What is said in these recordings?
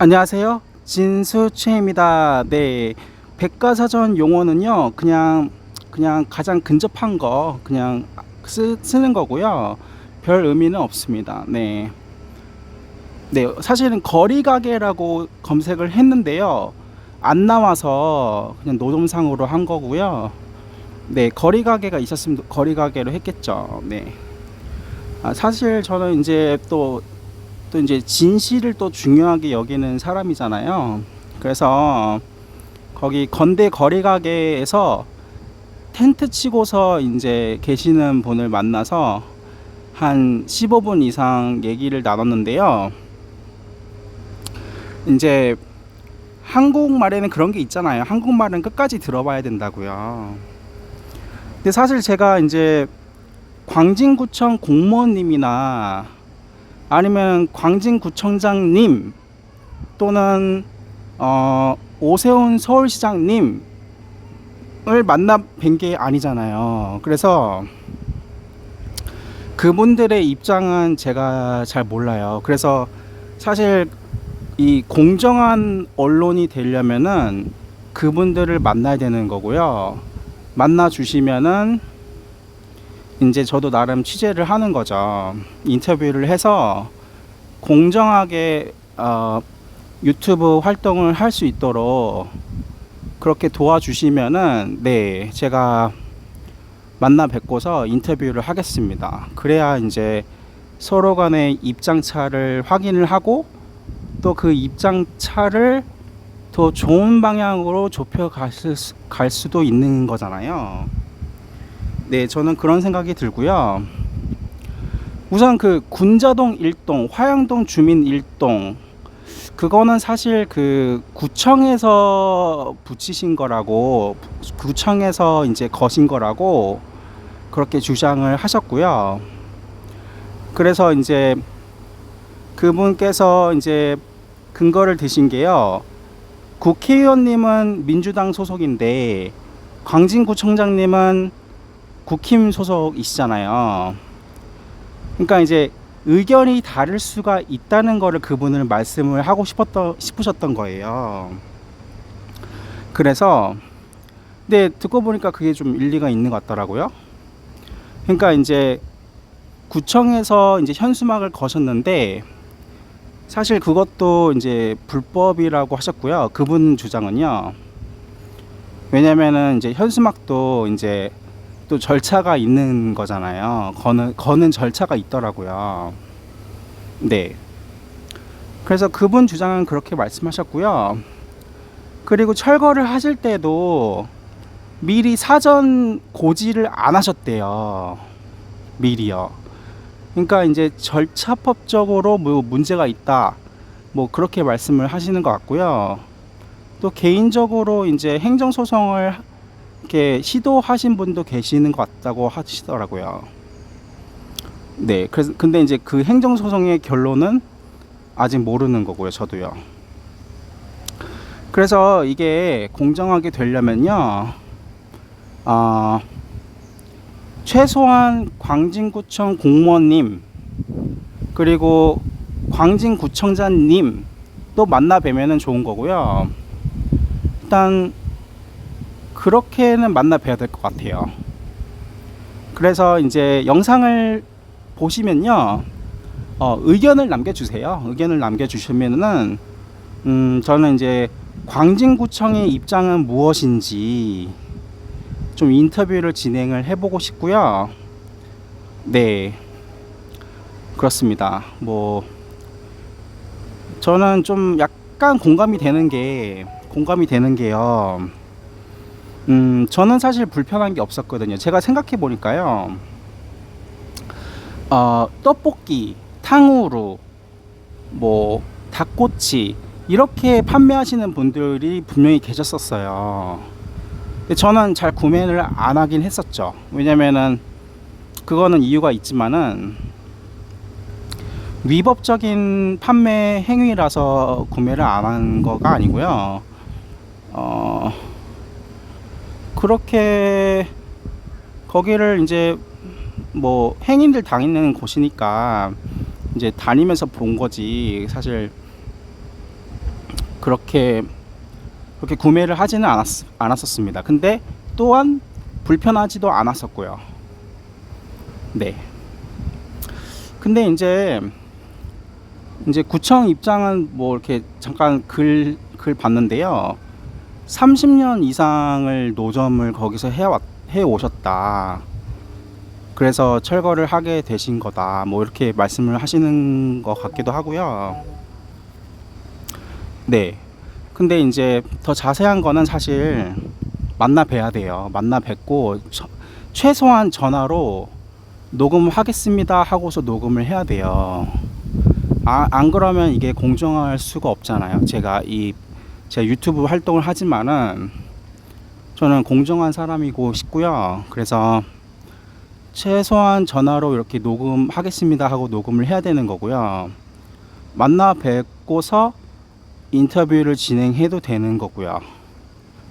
안녕하세요. 진수채입니다. 네. 백과사전 용어는요, 그냥 가장 근접한 거, 그냥 쓰는 거고요. 별 의미는 없습니다. 네. 네. 사실은 거리가게라고 검색을 했는데요. 안 나와서 그냥 노점상으로 한 거고요. 네. 거리가게가 있었으면 거리가게로 했겠죠. 네. 사실 저는 이제 또 이제 진실을 또 중요하게 여기는 사람이잖아요. 그래서 거기 건대 거리가게에서 텐트 치고서 이제 계시는 분을 만나서 한 15분 이상 얘기를 나눴는데요. 이제 한국말에는 그런 게 있잖아요. 한국말은 끝까지 들어봐야 된다고요. 근데 사실 제가 이제 광진구청 공무원님이나 아니면 광진구청장님 또는 오세훈 서울시장님을 만나 뵌 게 아니잖아요. 그래서 그분들의 입장은 제가 잘 몰라요. 그래서 사실 이 공정한 언론이 되려면은 그분들을 만나야 되는 거고요. 만나 주시면은 이제 저도 나름 취재를 하는 거죠. 인터뷰를 해서 공정하게 유튜브 활동을 할 수 있도록 그렇게 도와주시면은 네, 제가 만나 뵙고서 인터뷰를 하겠습니다. 그래야 이제 서로 간의 입장차를 확인을 하고 또 그 입장차를 더 좋은 방향으로 좁혀 갈 수도 있는 거잖아요. 네, 저는 그런 생각이 들고요. 우선 그 군자동 1동, 화양동 주민 1동, 그거는 사실 그 구청에서 붙이신 거라고, 구청에서 이제 거신 거라고 그렇게 주장을 하셨고요. 그래서 이제 그분께서 이제 근거를 드신 게요. 국회의원님은 민주당 소속인데 광진구청장님은 국힘 소속이시잖아요. 그러니까 이제 의견이 다를 수가 있다는 거를 그분을 말씀을 하고 싶으셨던 거예요. 그래서 근데 듣고 보니까 그게 좀 일리가 있는 것 같더라고요. 그러니까 이제 구청에서 이제 현수막을 거셨는데 사실 그것도 이제 불법이라고 하셨고요. 그분 주장은요. 왜냐면은 이제 현수막도 이제 또 절차가 있는 거잖아요. 거는 절차가 있더라고요. 네. 그래서 그분 주장은 그렇게 말씀하셨고요. 그리고 철거를 하실 때도 미리 사전 고지를 안 하셨대요. 미리요. 그러니까 이제 절차법적으로 뭐 문제가 있다. 뭐 그렇게 말씀을 하시는 것 같고요. 또 개인적으로 이제 행정소송을 이렇게 시도하신 분도 계시는 것 같다고 하시더라고요. 네, 그래서 근데 이제 그 행정소송의 결론은 아직 모르는 거고요, 저도요. 그래서 이게 공정하게 되려면요, 최소한 광진구청 공무원님 그리고 광진구청장님 또 만나 뵈면은 좋은 거고요. 일단 그렇게는 만나 뵈야 될 것 같아요. 그래서 이제 영상을 보시면요, 의견을 남겨주세요. 의견을 남겨주시면은 저는 이제 광진구청의 입장은 무엇인지 좀 인터뷰를 진행을 해보고 싶고요. 네, 그렇습니다. 뭐 저는 좀 약간 공감이 되는 게요. 저는 사실 불편한 게 없었거든요. 제가 생각해 보니까요. 떡볶이, 탕후루, 뭐 닭꼬치 이렇게 판매하시는 분들이 분명히 계셨었어요. 근데 저는 잘 구매를 안 하긴 했었죠. 왜냐면은 그거는 이유가 있지만은 위법적인 판매 행위라서 구매를 안 한 거가 아니고요. 그렇게 거기를 이제 뭐 행인들 다니는 곳이니까 이제 다니면서 본 거지. 사실 그렇게 구매를 하지는 않았었습니다. 근데 또한 불편하지도 않았었고요. 네. 근데 이제 구청 입장은 뭐 이렇게 잠깐 글 봤는데요. 30년 이상을 노점을 거기서 해 오셨다. 그래서 철거를 하게 되신 거다. 뭐 이렇게 말씀을 하시는 것 같기도 하고요. 네. 근데 이제 더 자세한 거는 사실 만나 뵈야 돼요. 만나 뵙고 최소한 전화로 녹음하겠습니다 하고서 녹음을 해야 돼요. 안 그러면 이게 공정할 수가 없잖아요. 제가 유튜브 활동을 하지만은 저는 공정한 사람이고 싶고요. 그래서 최소한 전화로 이렇게 녹음하겠습니다 하고 녹음을 해야 되는 거고요. 만나 뵙고서 인터뷰를 진행해도 되는 거고요.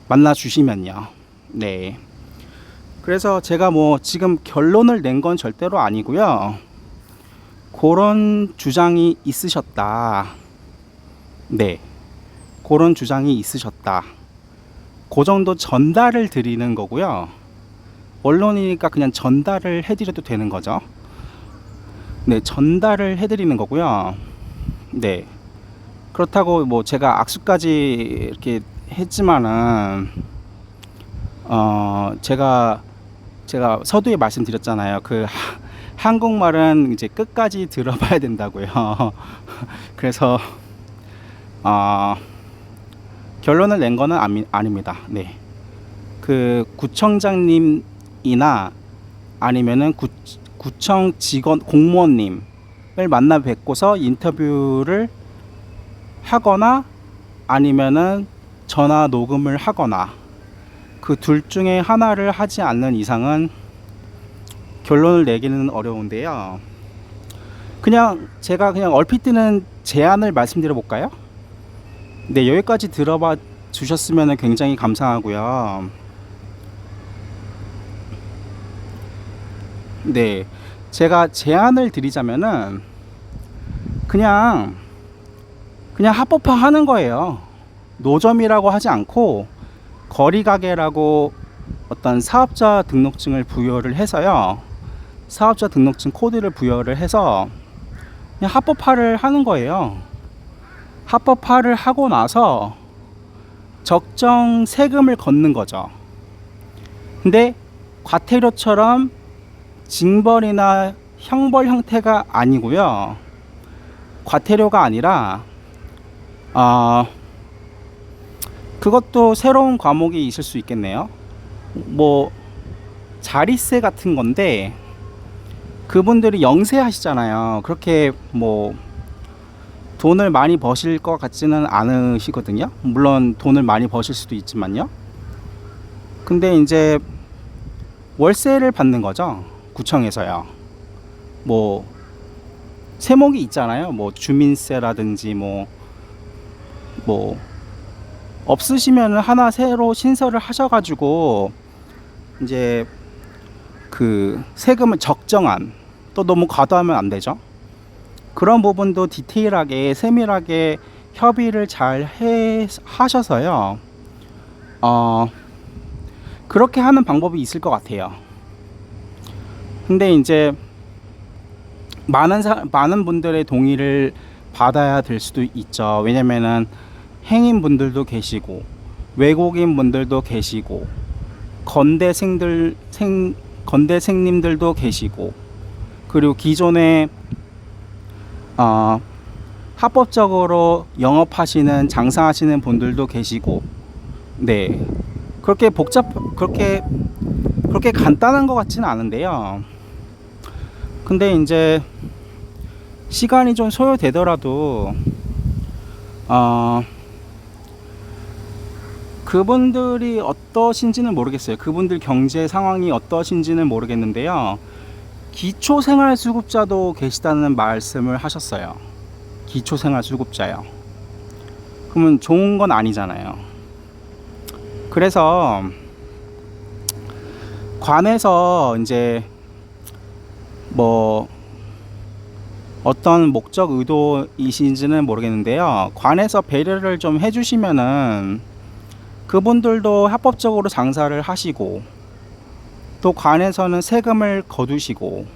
만나 주시면요. 네. 그래서 제가 뭐 지금 결론을 낸 건 절대로 아니고요. 그런 주장이 있으셨다. 네. 그런 주장이 있으셨다. 그 정도 전달을 드리는 거고요. 언론이니까 그냥 전달을 해드려도 되는 거죠. 네. 전달을 해드리는 거고요. 네. 그렇다고 뭐 제가 악수까지 이렇게 했지만은 제가 서두에 말씀드렸잖아요. 한국말은 이제 끝까지 들어봐야 된다고요. 그래서 결론을 낸 거는 아닙니다. 네. 그 구청장님이나 아니면은 구청 직원 공무원님을 만나 뵙고서 인터뷰를 하거나 아니면은 전화 녹음을 하거나 그 둘 중에 하나를 하지 않는 이상은 결론을 내기는 어려운데요. 제가 그냥 얼핏 드는 제안을 말씀드려 볼까요? 네, 여기까지 들어봐 주셨으면 굉장히 감사하고요. 네, 제가 제안을 드리자면은 그냥 합법화 하는 거예요. 노점이라고 하지 않고 거리가게라고 어떤 사업자 등록증을 부여를 해서요. 사업자 등록증 코드를 부여를 해서 그냥 합법화를 하는 거예요. 합법화를 하고 나서 적정 세금을 걷는 거죠. 근데 과태료처럼 징벌이나 형벌 형태가 아니고요. 과태료가 아니라 그것도 새로운 과목이 있을 수 있겠네요. 뭐 자리세 같은 건데 그분들이 영세하시잖아요. 그렇게 뭐 돈을 많이 버실 것 같지는 않으시거든요. 물론 돈을 많이 버실 수도 있지만요. 근데 이제 월세를 받는 거죠. 구청에서요. 뭐 세목이 있잖아요. 뭐 주민세라든지 뭐 없으시면 하나 새로 신설을 하셔가지고 이제 그 세금을 적정한, 또 너무 과도하면 안 되죠. 그런 부분도 디테일하게 세밀하게 협의를 잘 하셔서요. 그렇게 하는 방법이 있을 것 같아요. 근데 이제 많은 분들의 동의를 받아야 될 수도 있죠. 왜냐면은 행인분들도 계시고 외국인 분들도 계시고 건대생님들도 계시고 그리고 기존에 합법적으로 영업하시는 장사하시는 분들도 계시고, 네, 그렇게 간단한 것 같지는 않은데요. 근데 이제 시간이 좀 소요되더라도 그분들이 어떠신지는 모르겠어요. 그분들 경제 상황이 어떠신지는 모르겠는데요. 기초생활수급자도 계시다는 말씀을 하셨어요. 기초생활수급자요. 그러면 좋은 건 아니잖아요. 그래서 관에서 이제 뭐 어떤 목적 의도이신지는 모르겠는데요. 관에서 배려를 좀 해주시면은 그분들도 합법적으로 장사를 하시고 또 관에서는 세금을 거두시고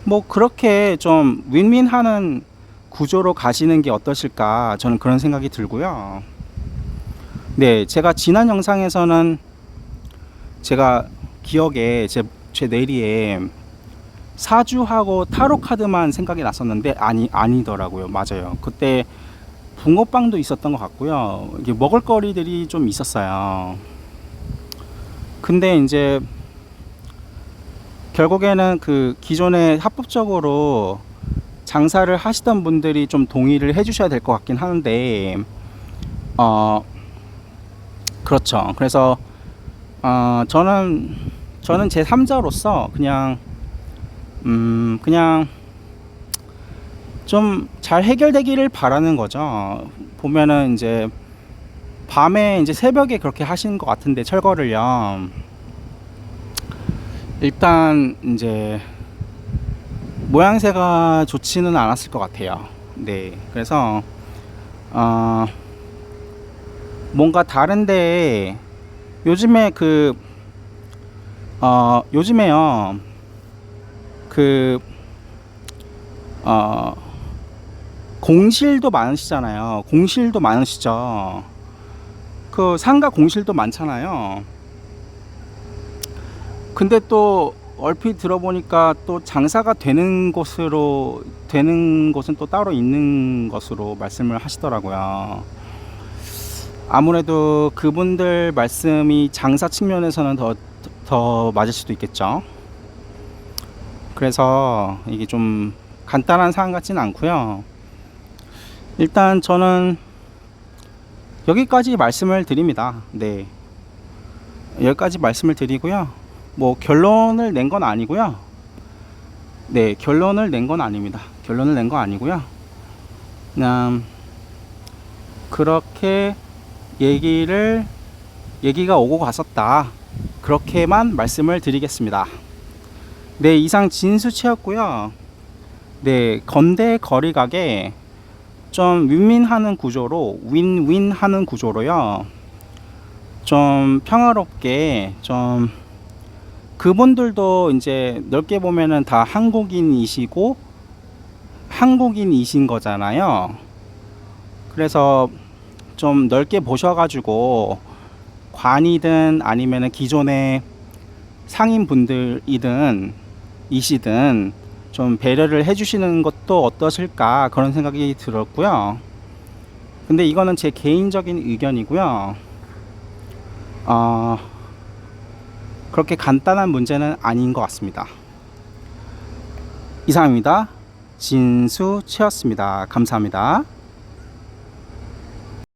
뭐 그렇게 좀 윈윈하는 구조로 가시는 게 어떠실까, 저는 그런 생각이 들고요. 네, 제가 지난 영상에서는 제가 기억에 제 뇌리에 사주하고 타로 카드만 생각이 났었는데 아니더라고요. 맞아요. 그때 붕어빵도 있었던 것 같고요. 이게 먹을거리들이 좀 있었어요. 근데 이제 결국에는 그 기존에 합법적으로 장사를 하시던 분들이 좀 동의를 해주셔야 될 것 같긴 하는데, 그렇죠. 그래서 저는 제 3자로서 그냥 좀 잘 해결되기를 바라는 거죠. 보면은 이제 밤에 이제 새벽에 그렇게 하시는 것 같은데 철거를요. 일단 이제 모양새가 좋지는 않았을 것 같아요. 네, 그래서 뭔가 다른데 요즘에 요즘에요 공실도 많으시잖아요. 공실도 많으시죠. 그 상가 공실도 많잖아요. 근데 또 얼핏 들어보니까 또 장사가 되는 곳은 또 따로 있는 것으로 말씀을 하시더라고요. 아무래도 그분들 말씀이 장사 측면에서는 더 맞을 수도 있겠죠. 그래서 이게 좀 간단한 사안 같지는 않고요. 일단 저는 여기까지 말씀을 드립니다. 네, 여기까지 말씀을 드리고요. 뭐 결론을 낸 건 아니고요. 네, 결론을 낸 건 아닙니다. 결론을 낸 건 아니고요. 그냥 그렇게 얘기가 오고 갔었다, 그렇게만 말씀을 드리겠습니다. 네, 이상 진수치였고요. 네, 건대 거리가게 좀 윈윈하는 구조로요. 좀 평화롭게, 좀 그분들도 이제 넓게 보면은 다 한국인이신 거잖아요. 그래서 좀 넓게 보셔가지고 관이든 아니면은 기존의 상인분들이든 이시든 좀 배려를 해주시는 것도 어떠실까, 그런 생각이 들었고요. 근데 이거는 제 개인적인 의견이고요. 그렇게 간단한 문제는 아닌 것 같습니다. 이상입니다. 진수치였습니다. 감사합니다.